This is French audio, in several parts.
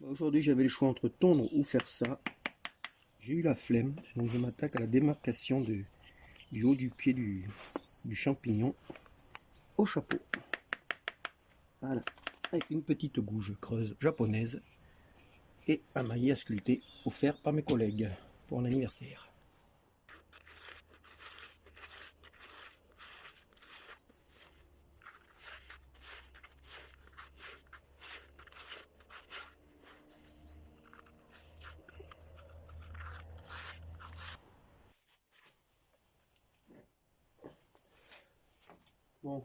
Aujourd'hui, j'avais le choix entre tondre ou faire ça. J'ai eu la flemme, donc je m'attaque à la démarcation du haut du pied du champignon au chapeau. Voilà, avec une petite gouge creuse japonaise et un maillet à sculpter offert par mes collègues pour un anniversaire. Bon,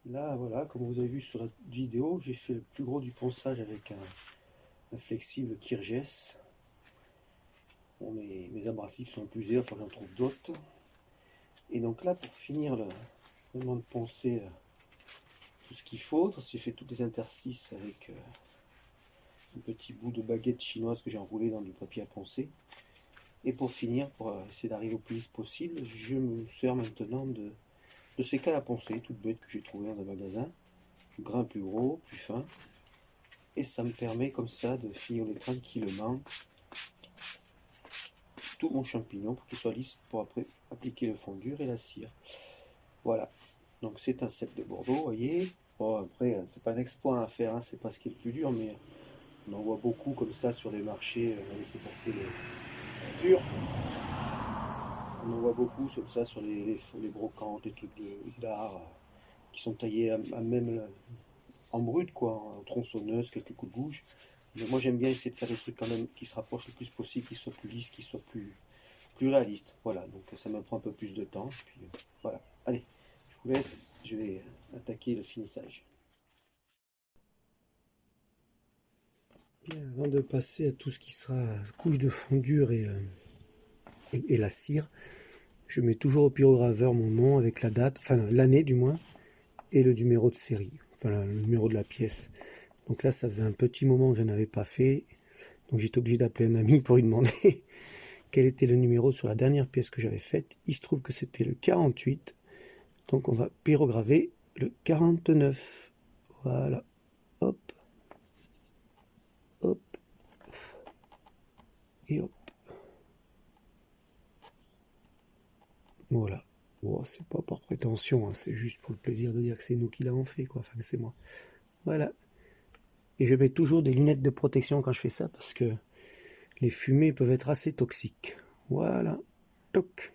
là voilà, comme vous avez vu sur la vidéo, j'ai fait le plus gros du ponçage avec un flexible Kirges. Bon, mes abrasifs sont plusieurs, il faut que j'en trouve d'autres. Et donc là, pour finir le moment de poncer tout ce qu'il faut, j'ai fait tous les interstices avec un petit bout de baguette chinoise que j'ai enroulé dans du papier à poncer. Et pour finir, pour essayer d'arriver au plus vite possible, je me sers maintenant de ces cannes à poncer, toutes bêtes que j'ai trouvées dans un magasin. Grain plus gros, plus fin. Et ça me permet comme ça de fignoler tranquillement tout mon champignon pour qu'il soit lisse pour après appliquer le fondure et la cire. Voilà, donc c'est un cep de Bordeaux, vous voyez. Bon, après, c'est pas un exploit à faire, hein, c'est pas ce qui est le plus dur, mais on en voit beaucoup comme ça sur les marchés. On va laisser passer les durs. On en voit beaucoup comme ça sur les brocantes, les trucs d'art qui sont taillés à même en brut, quoi, en tronçonneuse, quelques coups de gouge. Mais moi j'aime bien essayer de faire des trucs quand même qui se rapprochent le plus possible, qui soient plus lisses, qui soient plus réalistes. Voilà, donc ça me prend un peu plus de temps. Puis, voilà, allez, je vous laisse, je vais attaquer le finissage. Bien, avant de passer à tout ce qui sera couche de fondure et la cire, je mets toujours au pyrograveur mon nom avec la date, enfin l'année du moins, et le numéro de série, enfin le numéro de la pièce. Donc là, ça faisait un petit moment que je n'avais pas fait, donc j'étais obligé d'appeler un ami pour lui demander quel était le numéro sur la dernière pièce que j'avais faite. Il se trouve que c'était le 48, donc on va pyrograver le 49. Voilà, hop, hop, et hop. Voilà. Bon, c'est pas par prétention, hein, c'est juste pour le plaisir de dire que c'est nous qui l'avons fait, quoi. Enfin, que c'est moi. Voilà. Et je mets toujours des lunettes de protection quand je fais ça, parce que les fumées peuvent être assez toxiques. Voilà. Toc.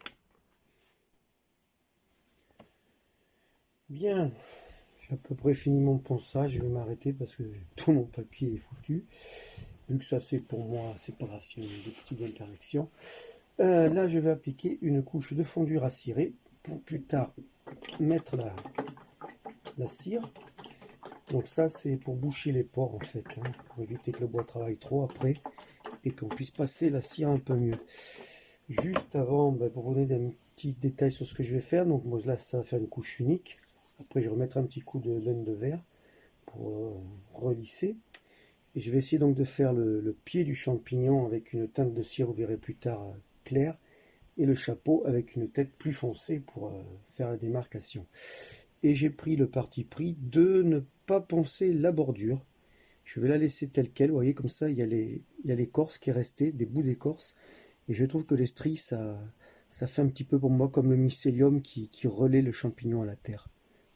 Bien. J'ai à peu près fini mon ponçage. Je vais m'arrêter parce que tout mon papier est foutu. Vu que ça c'est pour moi, c'est pas grave s'il y a des petites imperfections. Là, je vais appliquer une couche de fondure à cirer pour plus tard mettre la cire. Donc ça, c'est pour boucher les pores en fait, hein, pour éviter que le bois travaille trop après et qu'on puisse passer la cire un peu mieux. Juste avant, pour vous donner un petit détail sur ce que je vais faire, donc moi, là, ça va faire une couche unique. Après, je vais remettre un petit coup de laine de verre pour relisser. Et je vais essayer donc de faire le pied du champignon avec une teinte de cire, vous verrez plus tard, claire, et le chapeau avec une tête plus foncée pour faire la démarcation. Et j'ai pris le parti pris de ne pas poncer la bordure. Je vais la laisser telle quelle, vous voyez, comme ça, il y a l'écorce qui est restée, des bouts d'écorce. Et je trouve que les stries, ça fait un petit peu pour moi comme le mycélium qui relaie le champignon à la terre.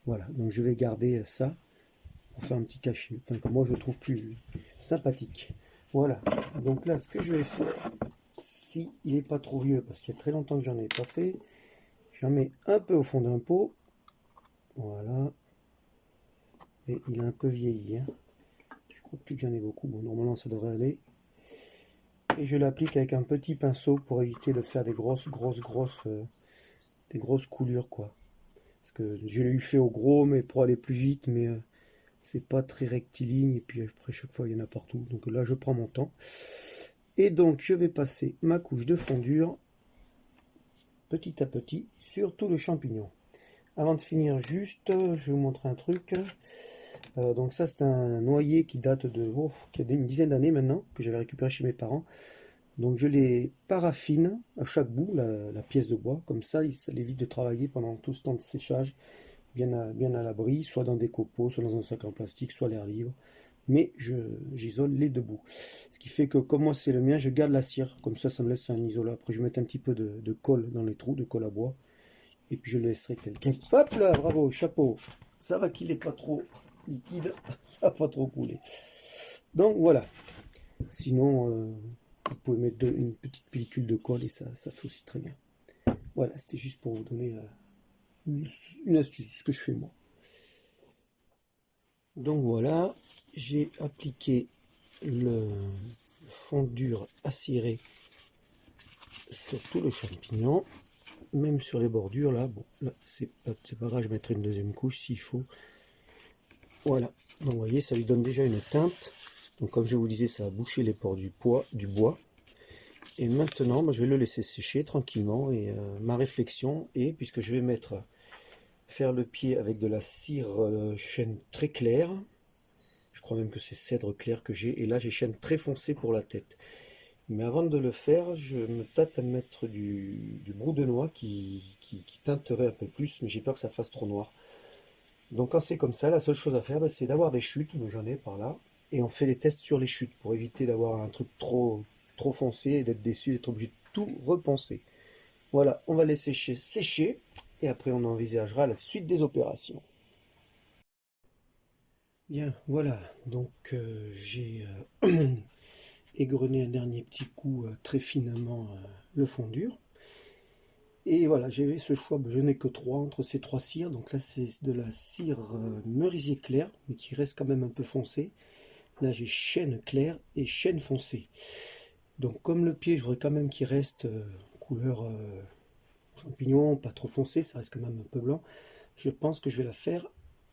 Voilà, donc je vais garder ça pour faire un petit cachet, enfin que moi je trouve plus sympathique. Voilà, donc là ce que je vais faire, si il n'est pas trop vieux, parce qu'il y a très longtemps que j'en ai pas fait, j'en mets un peu au fond d'un pot. Voilà. Et il a un peu vieilli, hein. Je crois plus que j'en ai beaucoup. Bon, normalement ça devrait aller. Et je l'applique avec un petit pinceau pour éviter de faire des grosses coulures, quoi. Parce que je l'ai eu fait au gros, mais pour aller plus vite, mais c'est pas très rectiligne. Et puis après chaque fois il y en a partout. Donc là je prends mon temps. Et donc je vais passer ma couche de fondure petit à petit sur tout le champignon. Avant de finir, juste, je vais vous montrer un truc. Donc ça, c'est un noyer qui date qui a une dizaine d'années maintenant, que j'avais récupéré chez mes parents. Donc je les paraffine à chaque bout, la pièce de bois. Comme ça l'évite de travailler pendant tout ce temps de séchage, bien à l'abri, soit dans des copeaux, soit dans un sac en plastique, soit à l'air libre. mais j'isole les deux bouts. Ce qui fait que comme moi c'est le mien, je garde la cire, comme ça me laisse un isolat. Après je vais mettre un petit peu de colle dans les trous, de colle à bois, et puis je le laisserai tel quel. Hop là, bravo, chapeau. Ça va qu'il n'est pas trop liquide, ça va pas trop couler. Donc voilà. Sinon, vous pouvez mettre une petite pellicule de colle et ça fait aussi très bien. Voilà, c'était juste pour vous donner une astuce, ce que je fais moi. Donc voilà, j'ai appliqué le fondure acérée sur tout le champignon, même sur les bordures là. Bon, là c'est pas grave, je mettrai une deuxième couche s'il faut. Voilà, donc vous voyez, ça lui donne déjà une teinte. Donc comme je vous disais, ça a bouché les pores du bois. Et maintenant, je vais le laisser sécher tranquillement. Et ma réflexion est, puisque je vais faire le pied avec de la cire chêne très claire. Je crois même que c'est cèdre clair que j'ai. Et là, j'ai chêne très foncé pour la tête. Mais avant de le faire, je me tâte à mettre du brou de noix qui teinterait un peu plus. Mais j'ai peur que ça fasse trop noir. Donc quand c'est comme ça, la seule chose à faire, c'est d'avoir des chutes, j'en ai par là, et on fait des tests sur les chutes pour éviter d'avoir un truc trop foncé et d'être déçu, d'être obligé de tout repenser. Voilà, on va les sécher et après on envisagera la suite des opérations. Bien, voilà, donc j'ai égrené un dernier petit coup très finement le fondure. Et voilà, j'ai ce choix, je n'ai que 3 entre ces 3 cires. Donc là, c'est de la cire merisier clair, mais qui reste quand même un peu foncé. Là, j'ai chêne clair et chêne foncé. Donc comme le pied, je voudrais quand même qu'il reste couleur champignon, pas trop foncé, ça reste quand même un peu blanc. Je pense que je vais la faire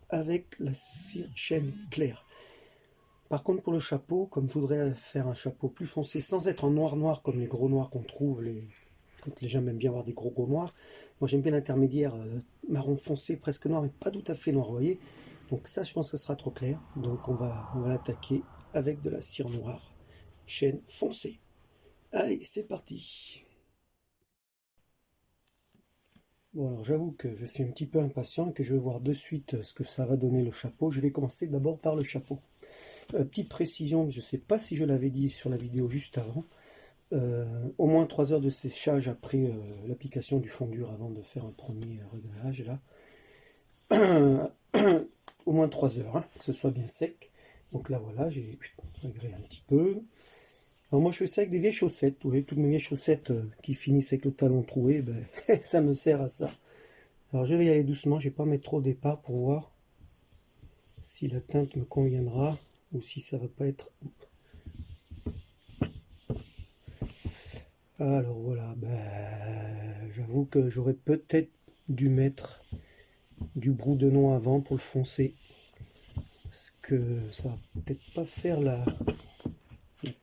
avec la cire chêne clair. Par contre, pour le chapeau, comme je voudrais faire un chapeau plus foncé, sans être en noir comme les gros noirs qu'on trouve, quand les gens aiment bien avoir des gros noirs. Moi j'aime bien l'intermédiaire marron foncé, presque noir, mais pas tout à fait noir, vous voyez. Donc ça, je pense que ce sera trop clair. Donc on va l'attaquer avec de la cire noire, chêne foncé. Allez, c'est parti. Bon, alors j'avoue que je suis un petit peu impatient et que je vais voir de suite ce que ça va donner le chapeau. Je vais commencer d'abord par le chapeau. Petite précision, je ne sais pas si je l'avais dit sur la vidéo juste avant. Au moins 3 heures de séchage après l'application du fondure avant de faire un premier réglage là. Au moins 3 heures, hein, que ce soit bien sec. Donc là voilà, j'ai réglé un petit peu. Alors moi je fais ça avec des vieilles chaussettes. Vous voyez, toutes mes vieilles chaussettes qui finissent avec le talon troué, ben, ça me sert à ça. Alors je vais y aller doucement, je vais pas mettre trop au départ pour voir si la teinte me conviendra ou si ça va pas être. Alors voilà, j'avoue que j'aurais peut-être dû mettre du brou de noix avant pour le foncer. Parce que ça va peut-être pas faire la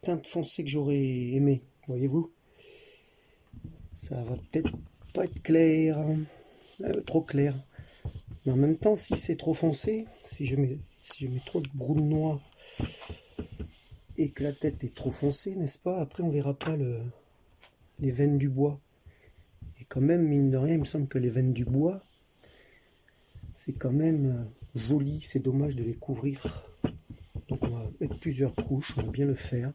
teinte foncée que j'aurais aimé, voyez-vous. Ça va peut-être pas être clair, trop clair. Mais en même temps, si c'est trop foncé, si je mets trop de brou de noix et que la tête est trop foncée, n'est-ce pas? Après on verra pas les veines du bois. Et quand même, mine de rien, il me semble que les veines du bois, c'est quand même joli, c'est dommage de les couvrir. Donc on va mettre plusieurs couches, on va bien le faire.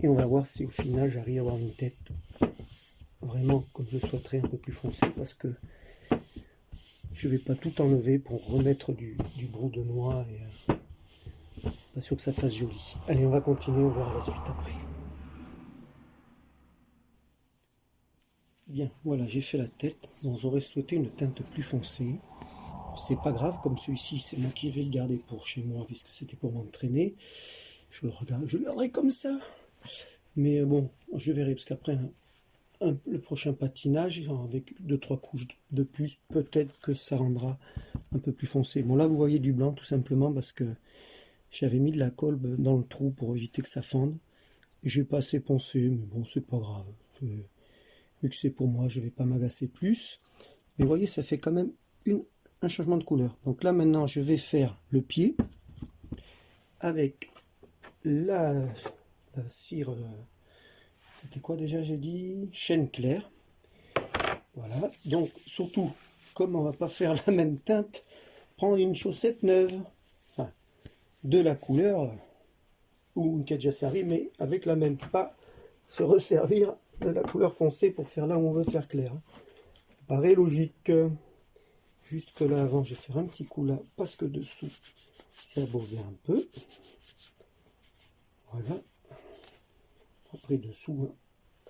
Et on va voir si au final j'arrive à avoir une tête vraiment comme je souhaiterais, un peu plus foncée, parce que je vais pas tout enlever pour remettre du brou de noix et pas sûr que ça fasse joli. Allez, on va continuer, on verra la suite après. Bien, voilà, j'ai fait la tête. Bon, j'aurais souhaité une teinte plus foncée. C'est pas grave, comme celui-ci, c'est moi qui vais le garder pour chez moi, puisque c'était pour m'entraîner. Je le garderai comme ça. Mais bon, je verrai, parce qu'après le prochain patinage, avec 2-3 couches de plus, peut-être que ça rendra un peu plus foncé. Bon, là, vous voyez du blanc, tout simplement, parce que j'avais mis de la colle dans le trou pour éviter que ça fende. J'ai pas assez poncé, mais bon, c'est pas grave. Vu que c'est pour moi, je vais pas m'agacer plus. Mais vous voyez, ça fait quand même un changement de couleur. Donc là, maintenant, je vais faire le pied avec la cire. C'était quoi déjà, j'ai dit? Chêne clair. Voilà. Donc, surtout, comme on va pas faire la même teinte, prendre une chaussette neuve. Enfin, de la couleur ou une Cajasari, mais avec la même, pas se resservir de la couleur foncée pour faire là où on veut faire clair. Ça paraît logique. Juste là avant, je vais faire un petit coup là, parce que dessous, ça bourre un peu. Voilà. Après dessous,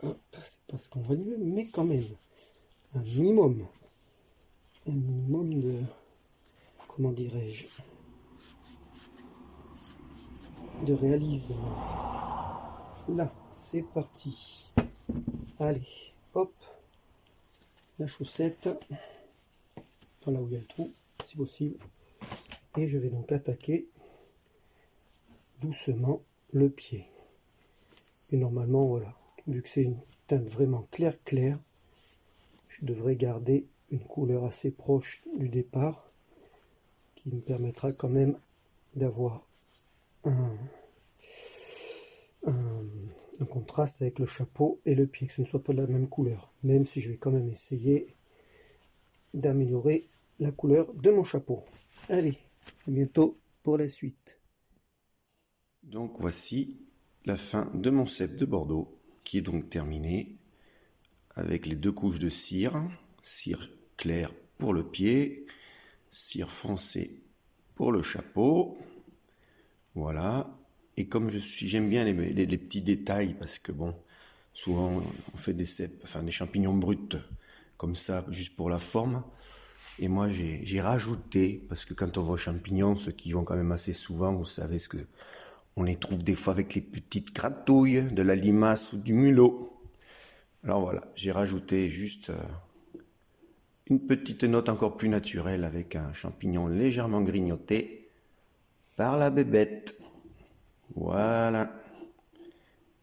hein, c'est pas ce qu'on va dire, mais quand même, un minimum de, comment dirais-je, de réalisme. Là, c'est parti. Allez, hop, la chaussette, enfin là où il y a le trou, si possible. Et je vais donc attaquer doucement le pied. Et normalement, voilà, vu que c'est une teinte vraiment claire, je devrais garder une couleur assez proche du départ, qui me permettra quand même d'avoir un contraste avec le chapeau et le pied, que ce ne soit pas de la même couleur, même si je vais quand même essayer d'améliorer la couleur de mon chapeau. Allez, à bientôt pour la suite. Donc voici la fin de mon cep de Bordeaux, qui est donc terminé avec les 2 couches de cire claire pour le pied, cire foncée pour le chapeau. Voilà. Et comme j'aime bien les petits détails, parce que bon, souvent on fait des champignons bruts comme ça, juste pour la forme. Et moi j'ai rajouté, parce que quand on voit champignons, ceux qui vont quand même assez souvent, vous savez ce que on les trouve des fois avec les petites gratouilles de la limace ou du mulot. Alors voilà, j'ai rajouté juste une petite note encore plus naturelle avec un champignon légèrement grignoté par la bébête. Voilà.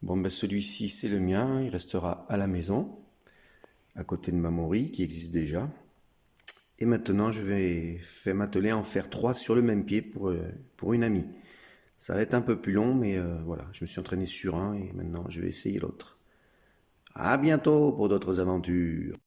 Bon, ben celui-ci, c'est le mien. Il restera à la maison, à côté de ma Mori, qui existe déjà. Et maintenant, je vais m'atteler à en faire 3 sur le même pied pour une amie. Ça va être un peu plus long, mais voilà, je me suis entraîné sur un et maintenant, je vais essayer l'autre. À bientôt pour d'autres aventures.